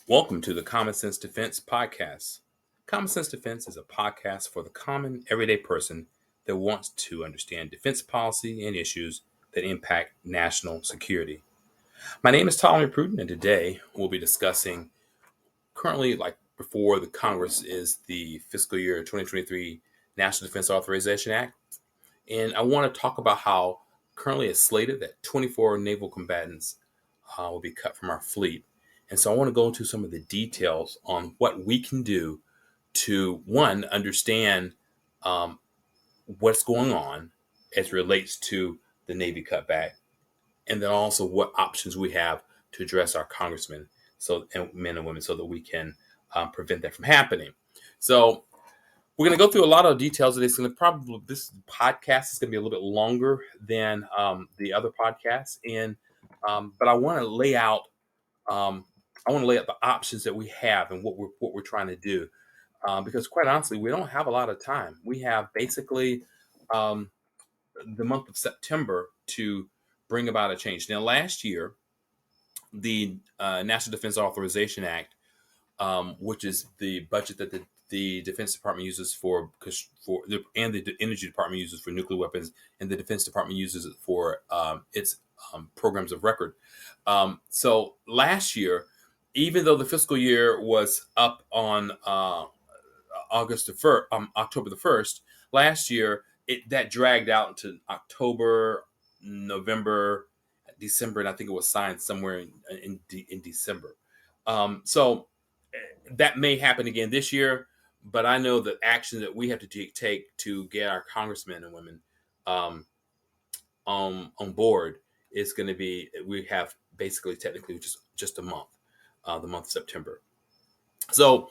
Welcome to the Common Sense Defense Podcast. Common Sense Defense is a podcast for the common, everyday person that wants to understand defense policy and issues that impact national security. My name is Ptolemy Prudent, and today we'll be discussing currently, like before the Congress, is the fiscal year 2023 National Defense Authorization Act. And I want to talk about how currently it's slated that 24 naval combatants will be cut from our fleet. And so I want to go into some of the details on what we can do to, one, understand um, what's going on as it relates to the Navy cutback, and then also what options we have to address our congressmen, and men and women, so that we can prevent that from happening. So we're going to go through a lot of details of this. This podcast is going to be a little bit longer than the other podcasts, but I want to lay out um, the options that we have and what we're trying to do. Because quite honestly, we don't have a lot of time. We have basically um, the month of September to bring about a change. Now, last year, the National Defense Authorization Act, which is the budget that the Defense Department uses and the Energy Department uses for nuclear weapons, and the Defense Department uses it for its programs of record. So last year, even though the fiscal year was up on October the 1st, last year that dragged out into October, November, December, and I think it was signed somewhere in December. So that may happen again this year, but I know the action that we have to take to get our congressmen and women um, on board is going to be. We have basically technically just a month, the month of September. So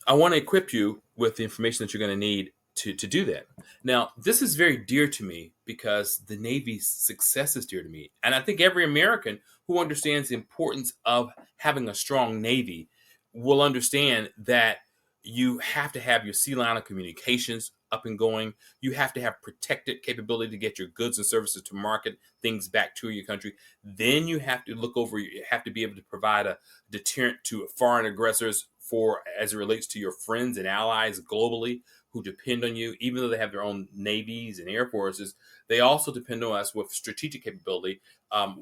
I want to equip you with the information that you're going to need to do that. Now, this is very dear to me because the Navy's success is dear to me. And I think every American who understands the importance of having a strong Navy will understand that you have to have your sea line of communications up and going. You have to have protected capability to get your goods and services to market, things back to your country. Then you have to you have to be able to provide a deterrent to foreign aggressors for as it relates to your friends and allies globally who depend on you, even though they have their own navies and air forces. They also depend on us with strategic capability,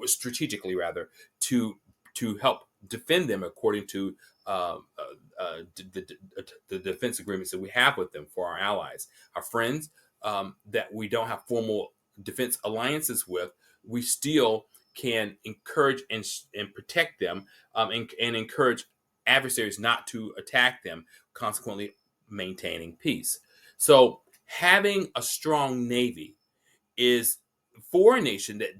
strategically rather, to help defend them according to the defense agreements that we have with them for our allies, our friends that we don't have formal defense alliances with. We still can encourage and protect them, and encourage adversaries not to attack them, consequently maintaining peace. So having a strong Navy is for a nation that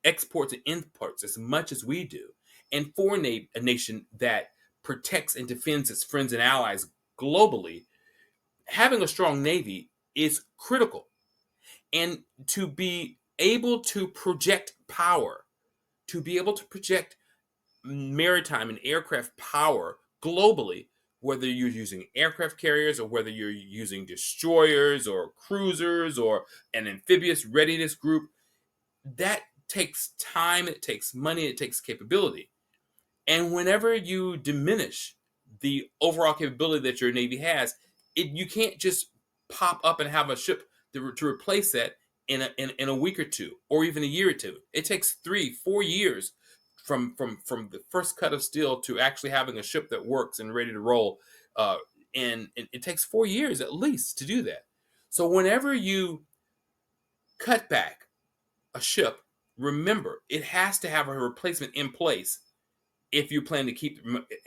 exports and imports as much as we do, and for a nation that protects and defends its friends and allies globally. Having a strong Navy is critical. And to be able to project power, to be able to project maritime and aircraft power globally, whether you're using aircraft carriers or whether you're using destroyers or cruisers or an amphibious readiness group, that takes time, it takes money, it takes capability. And whenever you diminish the overall capability that your Navy has, you can't just pop up and have a ship to replace that in a week or two, or even a year or two. It takes 3-4 years from the first cut of steel to actually having a ship that works and ready to roll. And it takes 4 years at least to do that. So whenever you cut back a ship, remember it has to have a replacement in place. If you plan to keep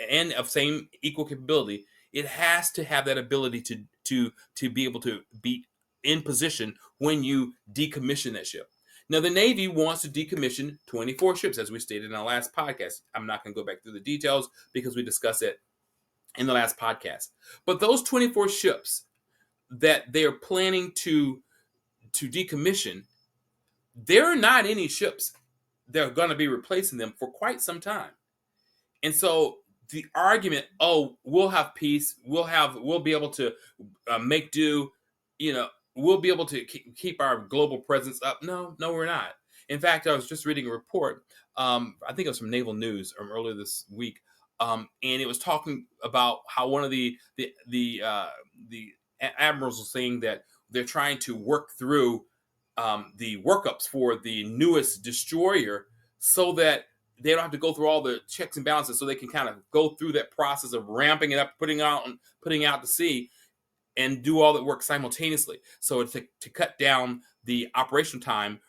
and of same equal capability, it has to have that ability to be able to be in position when you decommission that ship. Now, the Navy wants to decommission 24 ships, as we stated in our last podcast. I'm not going to go back through the details because we discussed it in the last podcast. But those 24 ships that they are planning to decommission, there are not any ships that are going to be replacing them for quite some time. And so the argument, oh, we'll have peace, we'll be able to make do, we'll be able to keep our global presence up. No, we're not. In fact, I was just reading a report. I think it was from Naval News earlier this week and it was talking about how one of the admirals was saying that they're trying to work through the workups for the newest destroyer so that they don't have to go through all the checks and balances, so they can kind of go through that process of ramping it up, putting out to sea, and do all that work simultaneously. So to cut down the operational time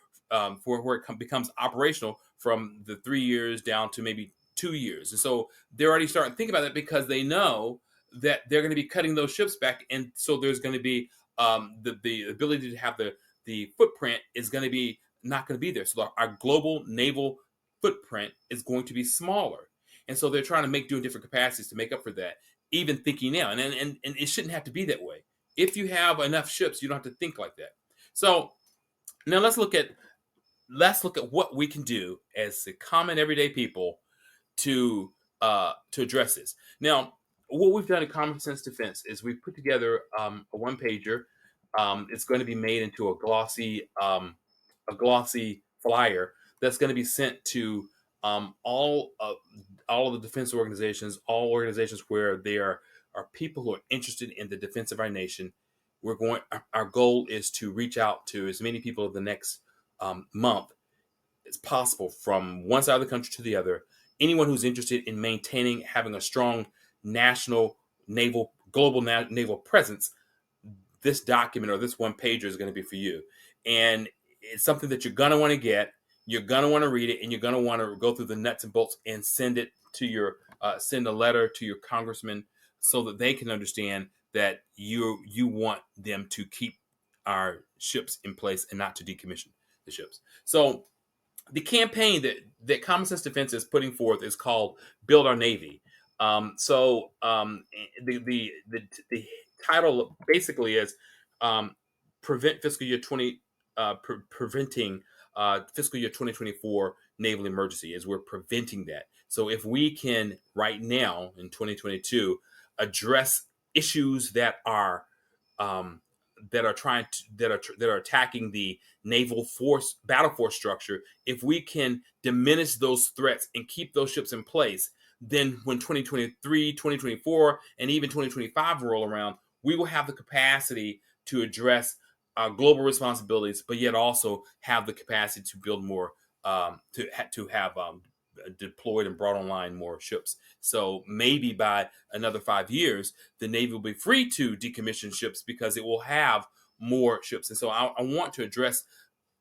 for where it becomes operational from the 3 years down to maybe 2 years. And so they're already starting to think about that because they know that they're going to be cutting those ships back, and so there's going to be the ability to have the footprint is going to be not going to be there. So our global naval footprint is going to be smaller, and so they're trying to do different capacities to make up for that. Even thinking now, and it shouldn't have to be that way. If you have enough ships, you don't have to think like that. So now let's look at what we can do as the common everyday people to address this. Now, what we've done at Common Sense Defense is we've put together a one pager. It's going to be made into a glossy flyer that's going to be sent to all of the defense organizations, all organizations where there are people who are interested in the defense of our nation. Our goal is to reach out to as many people in the next month as possible from one side of the country to the other. Anyone who's interested in having a strong national global naval presence, this document or this one pager is going to be for you. And it's something that you're going to want to get. You're going to want to read it, and you're going to want to go through the nuts and bolts and send a letter to your congressman so that they can understand that you want them to keep our ships in place and not to decommission the ships. So the campaign that Common Sense Defense is putting forth is called "Build Our Navy." The title basically is prevent fiscal year 20 preventing fiscal year 2024 naval emergency, as we're preventing that. So if we can right now in 2022 address issues um, that are attacking the naval force battle force structure, if we can diminish those threats and keep those ships in place, then when 2023, 2024, and even 2025 roll around, we will have the capacity to address global responsibilities, but yet also have the capacity to build more, to have deployed and brought online more ships. So maybe by another 5 years, the Navy will be free to decommission ships because it will have more ships. And so I want to address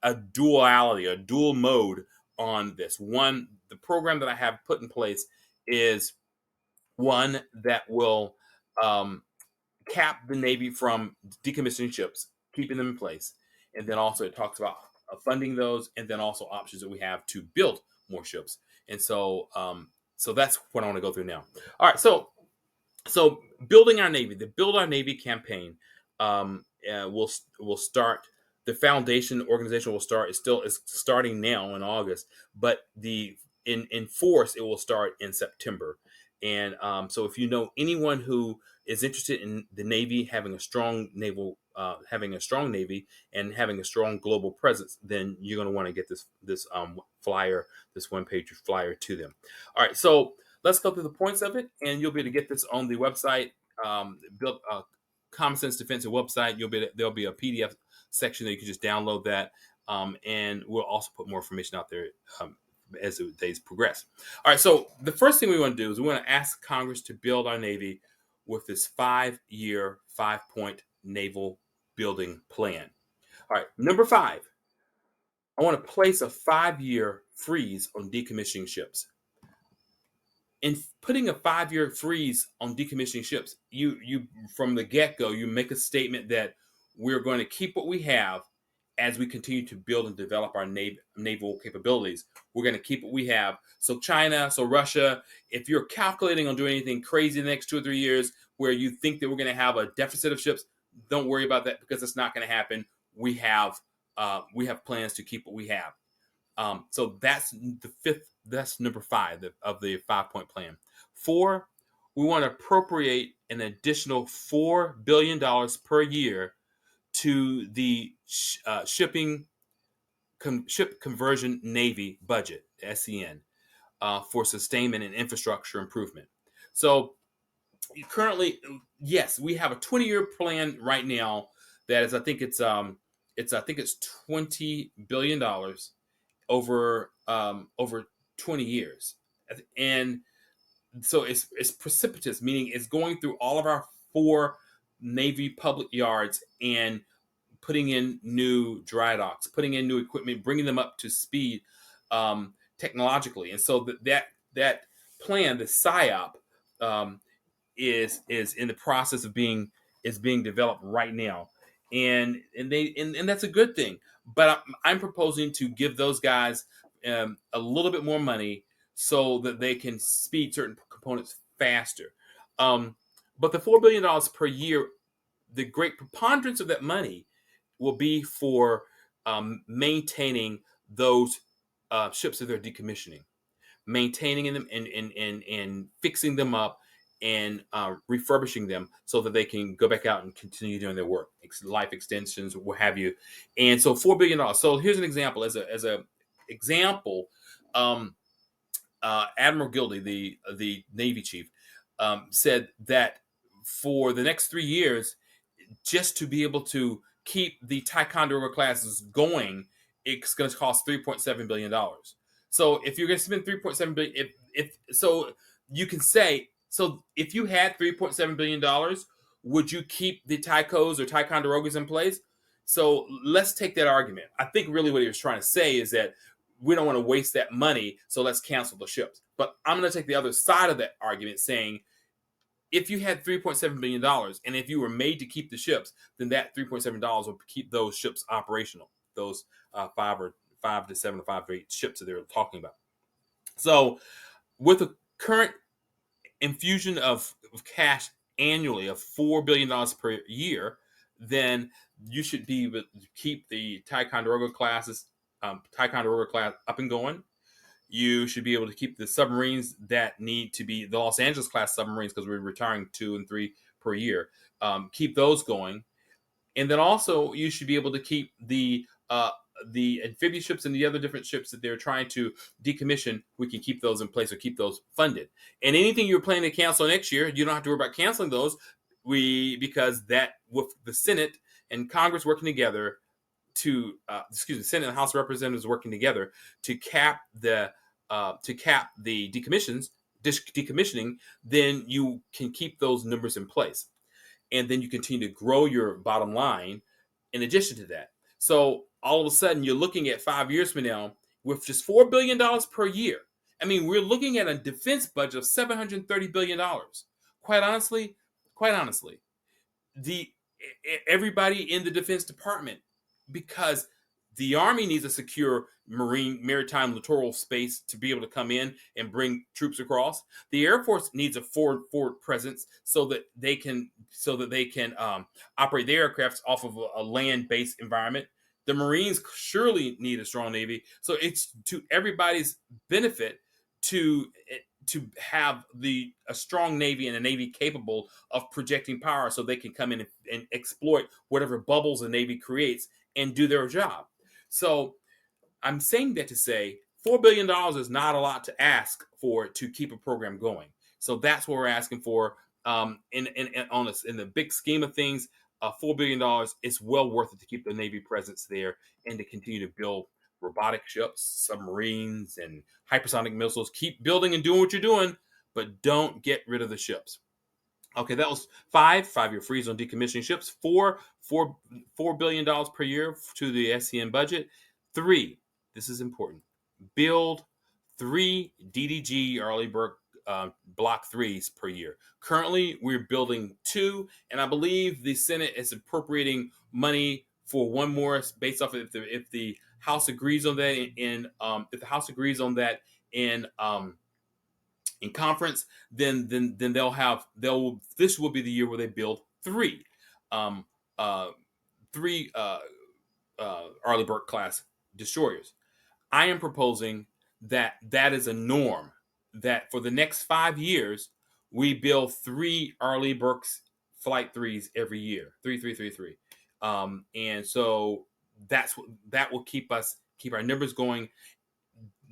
a dual mode on this. One, the program that I have put in place is one that will cap the Navy from decommissioning ships, keeping them in place. And then also it talks about funding those, and then also options that we have to build more ships. And so that's what I want to go through now. All right, so building our Navy, the Build Our Navy campaign will start. The foundation organization will start. Is starting now in August, but in force it will start in September. And so if you know anyone who is interested in the Navy having a strong Navy and having a strong global presence, then you're going to want to get this flyer, this one page flyer to them. All right, so let's go through the points of it, and you'll be able to get this on the website. Build Common Sense Defense website. There'll be a PDF section that you can just download that, and we'll also put more information out there as the days progress. All right, so the first thing we want to do is we want to ask Congress to build our Navy with this 5-year, 5-point naval building plan. All right, number 5, I want to place a 5-year freeze on decommissioning ships. In putting a 5-year freeze on decommissioning ships, you from the get-go, you make a statement that we're going to keep what we have as we continue to build and develop our naval capabilities. We're going to keep what we have. So China, so Russia, if you're calculating on doing anything crazy in the next 2 or 3 years where you think that we're going to have a deficit of ships, don't worry about that because it's not going to happen. We have plans to keep what we have. So that's the fifth. That's number 5 of the 5-point plan. 4, we want to appropriate an additional $4 billion per year to the ship conversion Navy budget, SCN, for sustainment and infrastructure improvement. So currently, yes, we have a 20-year plan right now that is, I think it's $20 billion over 20 years, and so it's precipitous, meaning it's going through all of our four Navy public yards and putting in new dry docks, putting in new equipment, bringing them up to speed technologically, and so that plan, the PSYOP, um, is in the process of being developed right now, and that's a good thing. But I'm proposing to give those guys a little bit more money so that they can speed certain components faster. Um, but the $4 billion per year, the great preponderance of that money will be for maintaining those ships that they're decommissioning, maintaining them and fixing them up and refurbishing them so that they can go back out and continue doing their work, life extensions, what have you. And so $4 billion. So here's an example. As a example, um, Admiral Gilday, the Navy chief, said that for the next 3 years, just to be able to keep the Ticonderoga classes going, it's going to cost $3.7 billion. So if you're going to spend 3.7 billion, if so, you can say, so if you had $3.7 billion, would you keep the Ticos or Ticonderogas in place? So let's take that argument. I think really what he was trying to say is that we don't want to waste that money, so let's cancel the ships. But I'm going to take the other side of that argument, saying if you had $3.7 billion and if you were made to keep the ships, then that $3.7 will keep those ships operational. Those five to seven or 5 to 8 ships that they're talking about. So, with a current infusion of cash annually of $4 billion per year, then you should be able to keep the Ticonderoga class up and going. You should be able to keep the submarines that need to be the Los Angeles class submarines, because we're retiring 2 and 3 per year. Keep those going, and then also you should be able to keep the amphibious ships and the other different ships that they're trying to decommission. We can keep those in place or keep those funded. And anything you're planning to cancel next year, you don't have to worry about canceling those. Because that, with the Senate and Congress working together the Senate and House of Representatives working together to cap the decommissioning, then you can keep those numbers in place, and then you continue to grow your bottom line in addition to that. So all of a sudden, you're looking at 5 years from now with just $4 billion per year. I mean, we're looking at a defense budget of $730 billion. Quite honestly, quite honestly, the everybody in the Defense Department, because the Army needs a secure maritime littoral space to be able to come in and bring troops across. The Air Force needs a forward presence so that they can operate their aircrafts off of a land based environment. The Marines surely need a strong Navy, so it's to everybody's benefit to have a strong Navy and a Navy capable of projecting power, so they can come in and exploit whatever bubbles the Navy creates and do their job. So I'm saying that to say $4 billion is not a lot to ask for to keep a program going. So that's what we're asking for. In the big scheme of things, $4 billion is well worth it to keep the Navy presence there and to continue to build robotic ships, submarines, and hypersonic missiles. Keep building and doing what you're doing, but don't get rid of the ships. Okay, that was 5-year freeze on decommissioning ships. $4 billion per year to the SCN budget. 3, this is important. Build 3 DDG Arleigh Burke Block 3s per year. Currently, we're building 2, and I believe the Senate is appropriating money for one more, based off of if the House agrees on that. If the House agrees on that in conference, then this will be the year where they build 3 um, uh, 3 Arleigh Burke class destroyers. I am proposing that is a norm, that for the next 5 years we build 3 Arleigh Burke's Flight 3s every year, 3, 3, 3, 3. And so that will keep our numbers going.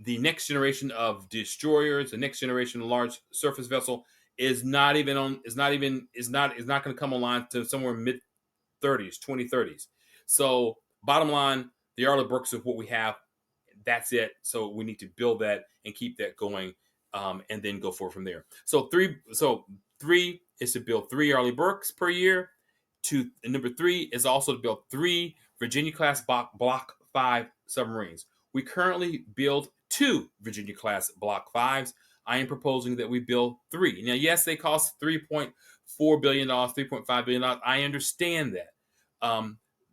The next generation of destroyers, the next generation of large surface vessel, is not going to come online to somewhere mid 30s, 2030s. So bottom line, the Arleigh Burks is what we have. That's it. So we need to build that and keep that going, and then go forward from there. So three is to build 3 Arleigh Burks per year. Number 3 is also to build 3 Virginia class Block 5 submarines. We currently build 2 Virginia class Block 5s. I am proposing that we build 3. Now, yes, they cost $3.4 billion, $3.5 billion. I understand that.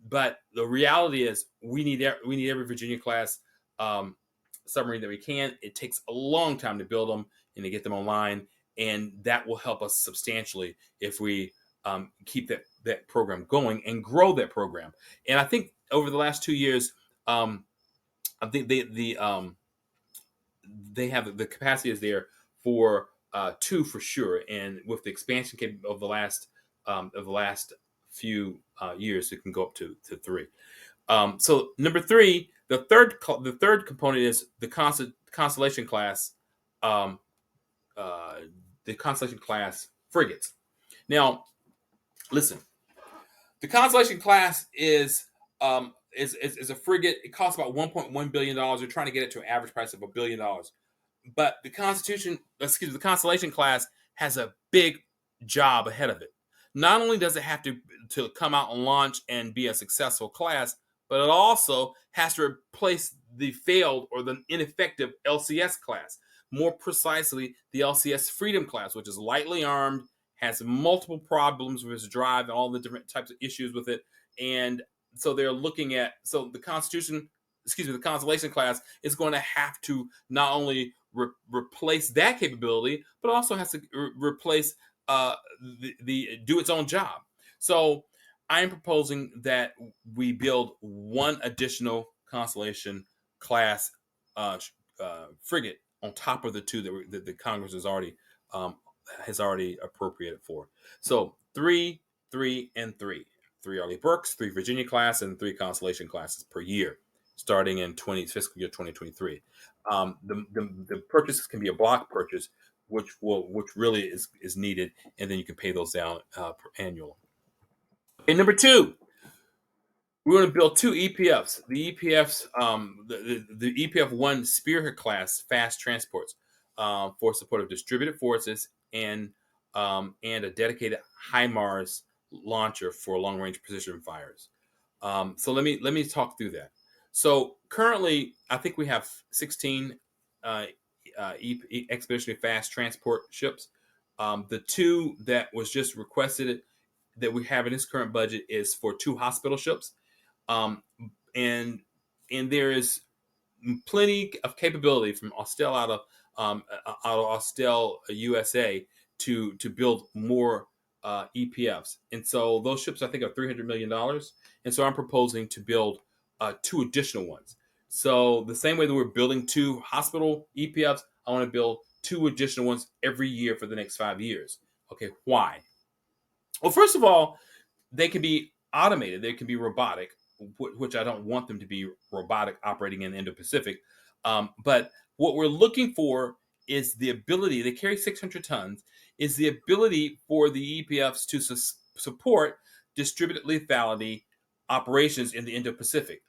But the reality is we need every Virginia class submarine that we can. It takes a long time to build them and to get them online, and that will help us substantially if we keep that program going and grow that program. And I think over the last 2 years, I think they have the capacity is there for 2 for sure, and with the expansion of the last few years, it can go up to 3. So number 3, the third component is the Constellation class, the Constellation class frigates. Now, listen, the Constellation class is a frigate. It costs about $1.1 billion. They're trying to get it to an average price of $1 billion. But the Constellation class has a big job ahead of it. Not only does it have to come out and launch and be a successful class, but it also has to replace the failed or the ineffective LCS class. More precisely, the LCS Freedom class, which is lightly armed, has multiple problems with its drive and all the different types of issues with it. And so they're looking at, the Constellation class is going to have to not only replace that capability, but also has to replace do its own job. So I am proposing that we build 1 additional Constellation class frigate on top of the 2 that the Congress has already appropriated for. So 3, 3, and 3. 3 Arleigh Burks, 3 Virginia class, and 3 Constellation classes per year, starting in fiscal year 2023. The purchases can be a block purchase, which really is needed, and then you can pay those down annually. And number 2, we're going to build 2 EPFs. The EPF-1 Spearhead class fast transports for support of distributed forces and a dedicated HIMARS launcher for long range precision fires. So let me talk through that. So currently, I think we have 16 expeditionary fast transport ships. The 2 that was just requested that we have in this current budget is for 2 hospital ships, and there is plenty of capability from Austell out of Austell, USA, to build more EPFs. And so those ships, I think, are $300 million. And so I'm proposing to build 2 additional ones. So the same way that we're building 2 hospital EPFs, I want to build 2 additional ones every year for the next 5 years. Okay, why? Well, first of all, they can be automated. They can be robotic, which I don't want them to be robotic operating in the Indo-Pacific. But what we're looking for is the ability, they carry 600 tons, is the ability for the EPFs to support distributed lethality operations in the Indo-Pacific.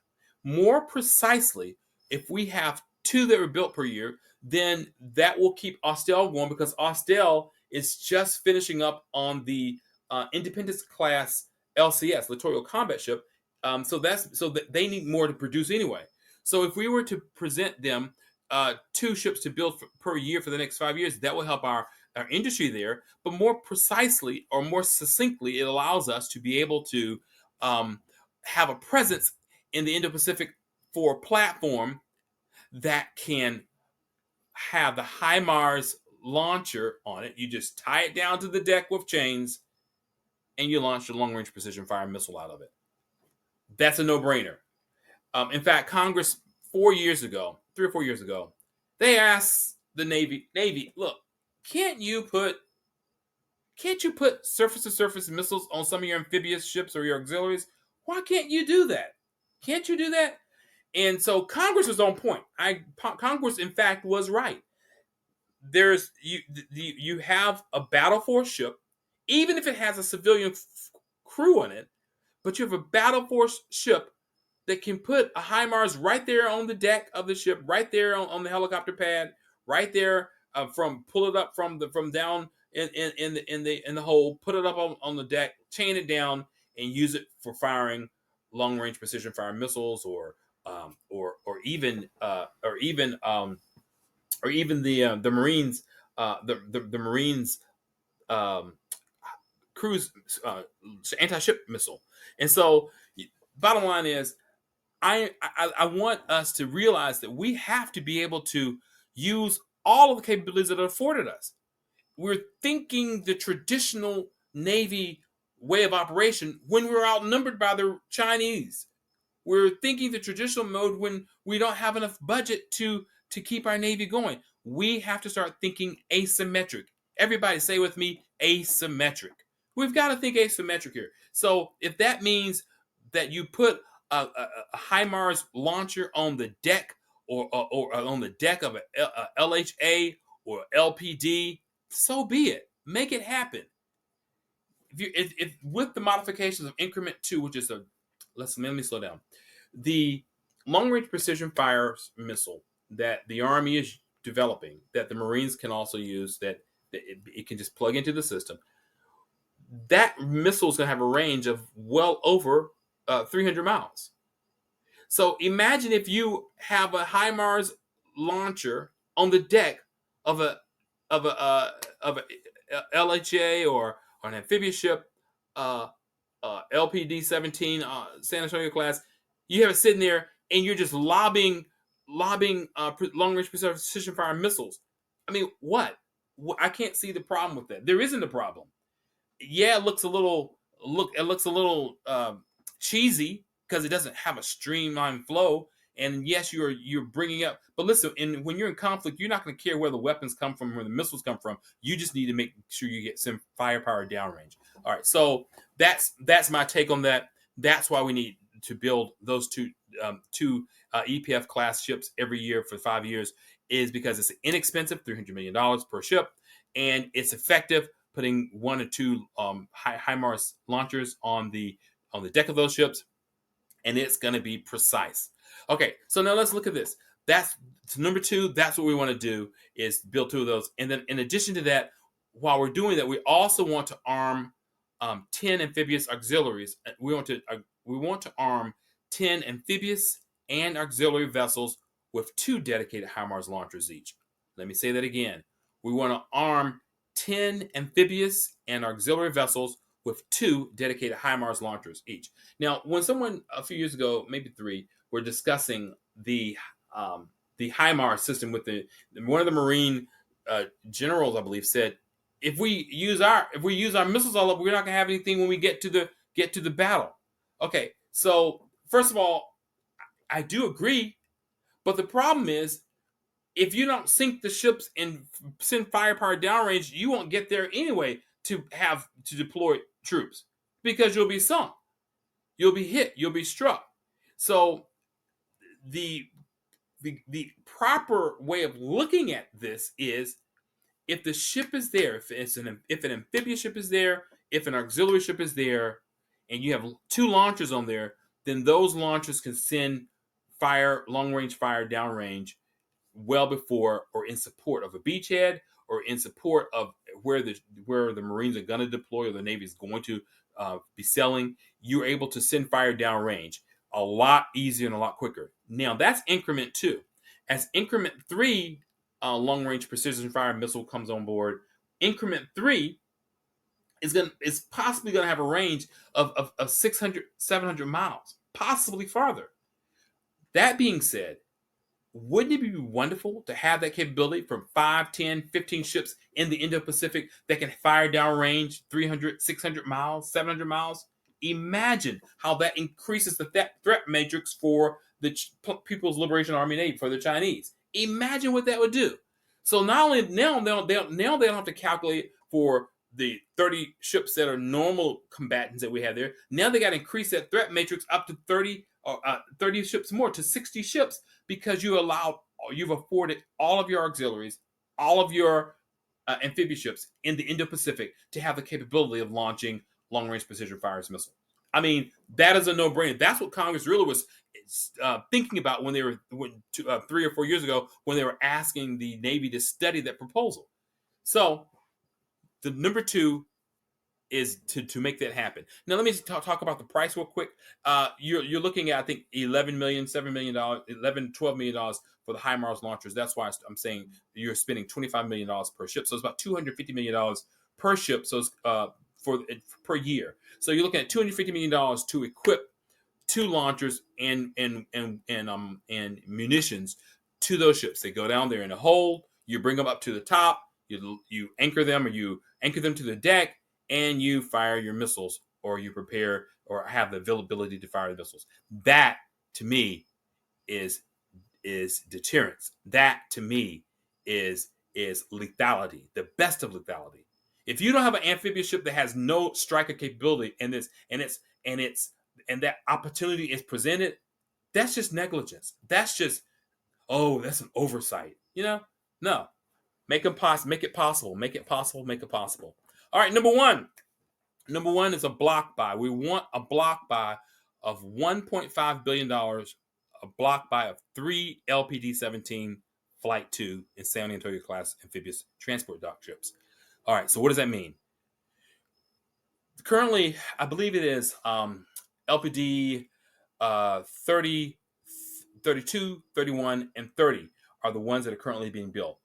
More precisely, if we have 2 that were built per year, then that will keep Austell going, because Austell is just finishing up on the Independence class LCS, Littoral Combat Ship. So that they need more to produce anyway. So if we were to present them 2 ships to build per year for the next 5 years, that will help our industry there. But more precisely or more succinctly, it allows us to be able to have a presence in the Indo-Pacific for a platform that can have the HIMARS launcher on it. You just tie it down to the deck with chains, and you launch a long-range precision fire missile out of it. That's a no-brainer. In fact, Congress 3 or 4 years ago, they asked the Navy, look, can't you put surface-to-surface missiles on some of your amphibious ships or your auxiliaries? Why can't you do that? Can't you do that? And so Congress was on point. Congress, in fact, was right. there's you have a battle force ship, even if it has a civilian crew on it, but you have a battle force ship that can put a HIMARS right there on the deck of the ship, right there on the helicopter pad, right there from pull it up from down in the hole, put it up on the deck, chain it down, and use it for firing long range precision fire missiles or even the Marines the Marines um, cruise anti-ship missile. And so, bottom line is, I want us to realize that we have to be able to use all of the capabilities that are afforded us. We're thinking the traditional Navy way of operation when we're outnumbered by the Chinese. We're thinking the traditional mode when we don't have enough budget to keep our Navy going. We have to start thinking asymmetric. Everybody say with me, asymmetric. We've got to think asymmetric here. So if that means that you put a HIMARS launcher on the deck or on the deck of a LHA or LPD, so be it. Make it happen. If with the modifications of increment 2, which is let me slow down. The long range precision fire missile that the Army is developing, that the Marines can also use, that it can just plug into the system. That missile is going to have a range of well over 300 miles. So imagine if you have a HIMARS launcher on the deck of a LHA or an amphibious ship, LPD 17 San Antonio class. You have it sitting there, and you're just lobbing long range precision fire missiles. I mean, what? I can't see the problem with that. There isn't a problem. Yeah, it looks a little cheesy because it doesn't have a streamlined flow. And yes, you're bringing up, but listen, when you're in conflict, you're not going to care where the weapons come from, where the missiles come from. You just need to make sure you get some firepower downrange. All right, so that's my take on that. That's why we need to build those two EPF class ships every year for 5 years, is because it's inexpensive, $300 million per ship, and it's effective, putting 1 or 2 HIMARS launchers on the deck of those ships, and it's going to be precise. Okay, so now let's look at this. That's number 2. That's what we want to do, is build 2 of those. And then in addition to that, while we're doing that, we also want to arm 10 amphibious auxiliaries. We want to arm 10 amphibious and auxiliary vessels with 2 dedicated HIMARS launchers each. Let me say that again. We want to arm 10 amphibious and auxiliary vessels with 2 dedicated HIMARS launchers each. Now, when someone a few years ago, maybe 3, were discussing the HIMARS system with one of the Marine generals, I believe, said, if we use our missiles all up, we're not going to have anything when we get to the battle. Okay, so first of all, I do agree, but the problem is, if you don't sink the ships and send firepower downrange, you won't get there anyway to deploy troops, because you'll be sunk, you'll be hit, you'll be struck. So the proper way of looking at this is, if the ship is there, if an amphibious ship is there, if an auxiliary ship is there, and you have 2 launchers on there, then those launchers can send long range fire downrange well before or in support of a beachhead, or in support of where the Marines are going to deploy, or the Navy is going to be selling. You're able to send fire downrange a lot easier and a lot quicker. Now, that's increment 2. As increment 3 long range precision fire missile comes on board, increment 3 is possibly going to have a range of 600, 700 miles, possibly farther. That being said, wouldn't it be wonderful to have that capability from 5, 10, 15 ships in the Indo-Pacific that can fire downrange 300, 600 miles, 700 miles? Imagine how that increases the threat matrix for the People's Liberation Army Navy, for the Chinese. Imagine what that would do. So not only now they don't have to calculate for the 30 ships that are normal combatants that we have there. Now they got to increase that threat matrix up to 30 ships more, to 60 ships, because you've afforded all of your auxiliaries, all of your amphibious ships in the Indo-Pacific to have the capability of launching long-range precision fires missiles. I mean, that is a no-brainer. That's what Congress really was thinking about when they were 3 or 4 years ago when they were asking the Navy to study that proposal. So the number two is to make that happen. Now let me talk about the price real quick. You're looking at, I think, $11 million, $7 million, $12 million for the HIMARS launchers. That's why I'm saying you're spending $25 million per ship. So it's about $250 million per ship. So it's per year. So you're looking at $250 million to equip 2 launchers and munitions to those ships. They go down there in a hold. You bring them up to the top. You anchor them, or you anchor them to the deck, and you fire your missiles, or you prepare or have the availability to fire the missiles. That, to me, is deterrence. That, to me, is lethality, the best of lethality. If you don't have an amphibious ship that has no striker capability, and that opportunity is presented, that's just negligence. That's just, that's an oversight. No. Make it possible. Make it possible. Make it possible. Make it possible. All right, number one. Number one is a block buy. We want a block buy of $1.5 billion, a block buy of 3 LPD-17 Flight 2 and San Antonio class amphibious transport dock ships. All right, so what does that mean? Currently, I believe it is LPD 30, 32, 31, and 30 are the ones that are currently being built.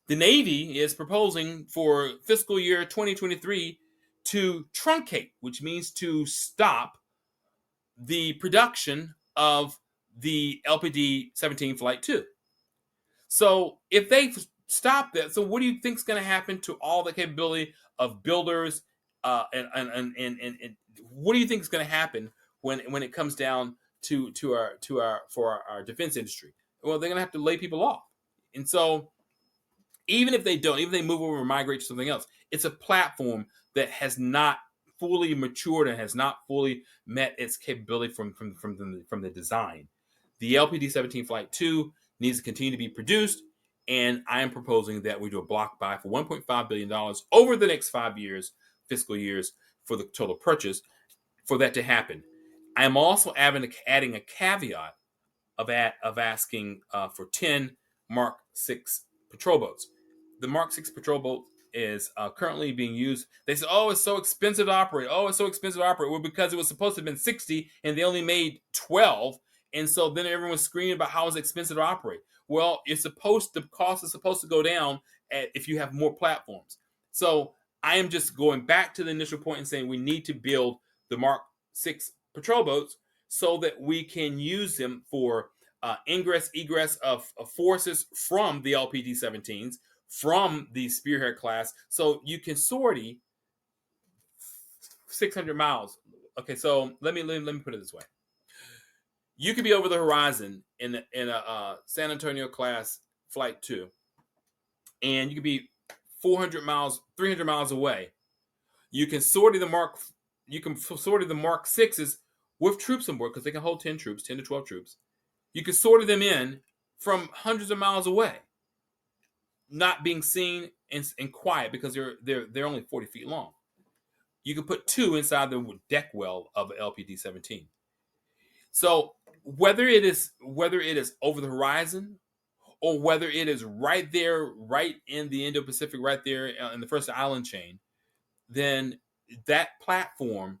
The Navy is proposing for fiscal year 2023 to truncate, which means to stop the production of the LPD-17 Flight 2. So if they stop that, so what do you think is going to happen to all the capability of builders, and what do you think is going to happen when it comes down to our defense industry? Well, they're going to have to lay people off, and so even if they move over and migrate to something else, it's a platform that has not fully matured and has not fully met its capability from the design. The LPD-17 Flight 2 needs to continue to be produced, and I am proposing that we do a block buy for $1.5 billion over the next 5 years, fiscal years, for the total purchase for that to happen. I am also adding a caveat of asking for 10 Mark 6 patrol boats. The Mark 6 patrol boat is currently being used. They say, it's so expensive to operate. Well, because it was supposed to have been 60 and they only made 12. And so then everyone's screaming about how it's expensive to operate. Well, the cost is supposed to go down if you have more platforms. So I am just going back to the initial point and saying we need to build the Mark 6 patrol boats so that we can use them for ingress, egress of forces from the LPD-17s, from the Spearhead class. So you can sortie 600 miles. Okay, so let me put it this way. You could be over the horizon in a San Antonio class Flight 2, and you could be 400 miles, 300 miles away. You can sortie the Mark 6s with troops on board, because they can hold 10 to 12 troops. You can sortie them in from hundreds of miles away, not being seen and quiet, because they're only 40 feet long. You can put 2 inside the deck well of an LPD-17. So whether it is over the horizon, or whether it is right there, right in the Indo-Pacific, right there in the first island chain, then that platform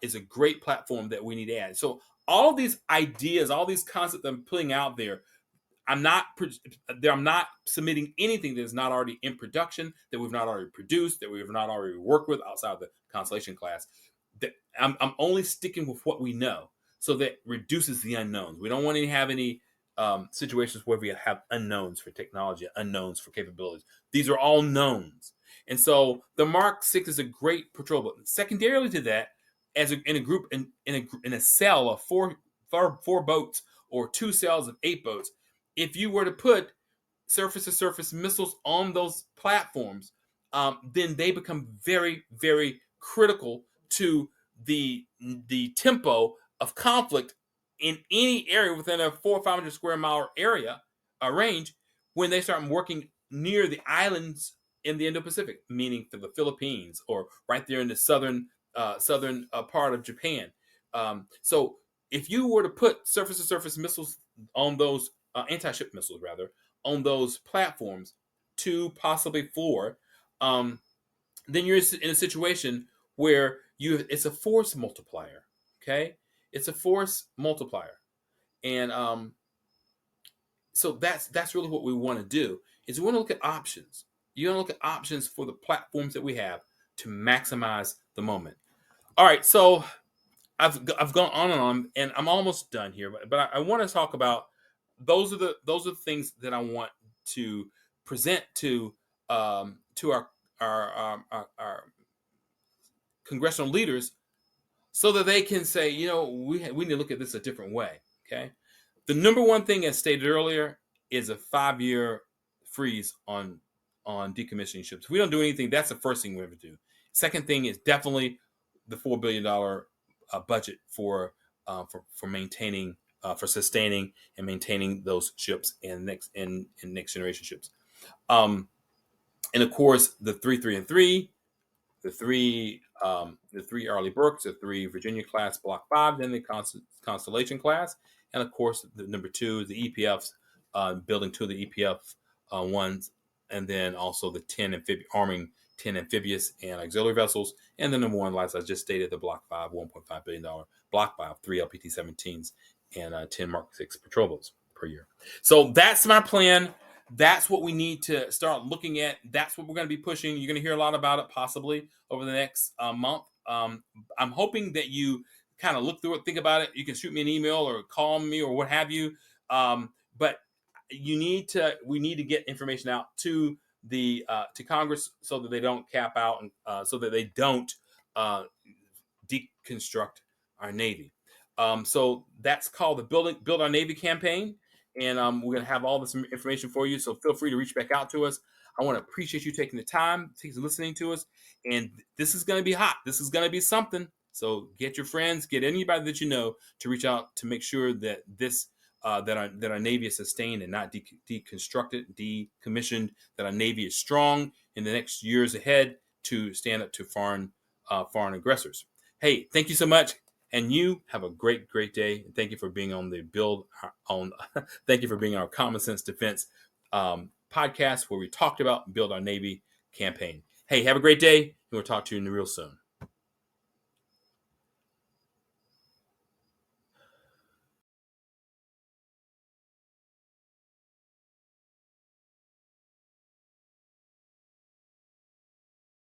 is a great platform that we need to add. So all these ideas, all these concepts I'm putting out there, I'm not submitting anything that is not already in production, that we've not already produced, that we have not already worked with outside the Constellation class. That I'm only sticking with what we know, so that reduces the unknowns. We don't want to have any situations where we have unknowns for technology, unknowns for capabilities. These are all knowns. And so the Mark 6 is a great patrol boat. Secondarily to that, in a cell of four boats, or 2 cells of 8 boats, if you were to put surface-to-surface missiles on those platforms, then they become very, very critical to the tempo of conflict in any area within a 400 or 500 square mile area range, when they start working near the islands in the Indo-Pacific, meaning to the Philippines or right there in the southern part of Japan. So if you were to put surface-to-surface missiles on those anti-ship missiles, rather, on those platforms, 2, possibly 4, um, then you're in a situation where it's a force multiplier. Okay, it's a force multiplier, and so that's really what we want to do. Is we want to look at options. You want to look at options for the platforms that we have to maximize the moment. All right, so I've gone on and on, and I'm almost done here. But I want to talk about those are the things that I want to present to our congressional leaders, so that they can say, we need to look at this a different way. Okay, the number one thing, as stated earlier, is a 5-year freeze on decommissioning ships. If we don't do anything, that's the first thing we have to do. Second thing is definitely the $4 billion budget for maintaining, for sustaining and maintaining those ships and next generation ships. And of course, the 3, the three Arleigh Burkes, the 3 Virginia class Block 5, then the Constellation class, and of course the number 2 is the EPFs, building 2 of the EPF ones, and then also the 10 arming 10 amphibious and auxiliary vessels, and the number 1, as I just stated, the Block 5 $1.5 billion Block 5, 3 LPT-17s and 10 Mark 6 patrol boats per year. So that's my plan. That's what we need to start looking at. That's what we're going to be pushing. You're going to hear a lot about it possibly over the next month. I'm hoping that you kind of look through it, think about it. You can shoot me an email or call me or what have you. But we need to get information out to to Congress, so that they don't cap out and so that they don't deconstruct our Navy. So that's called the Build Our Navy campaign. And we're going to have all this information for you. So feel free to reach back out to us. I want to appreciate you taking the time, listening to us. And this is going to be hot. This is going to be something. So get your friends, get anybody that you know to reach out to make sure that that our Navy is sustained and not deconstructed, decommissioned, that our Navy is strong in the next years ahead to stand up to foreign aggressors. Hey, thank you so much. And you have a great, great day. And thank you for being on the thank you for being our Common Sense Defense podcast, where we talked about Build Our Navy campaign. Hey, have a great day, and we'll talk to you real soon.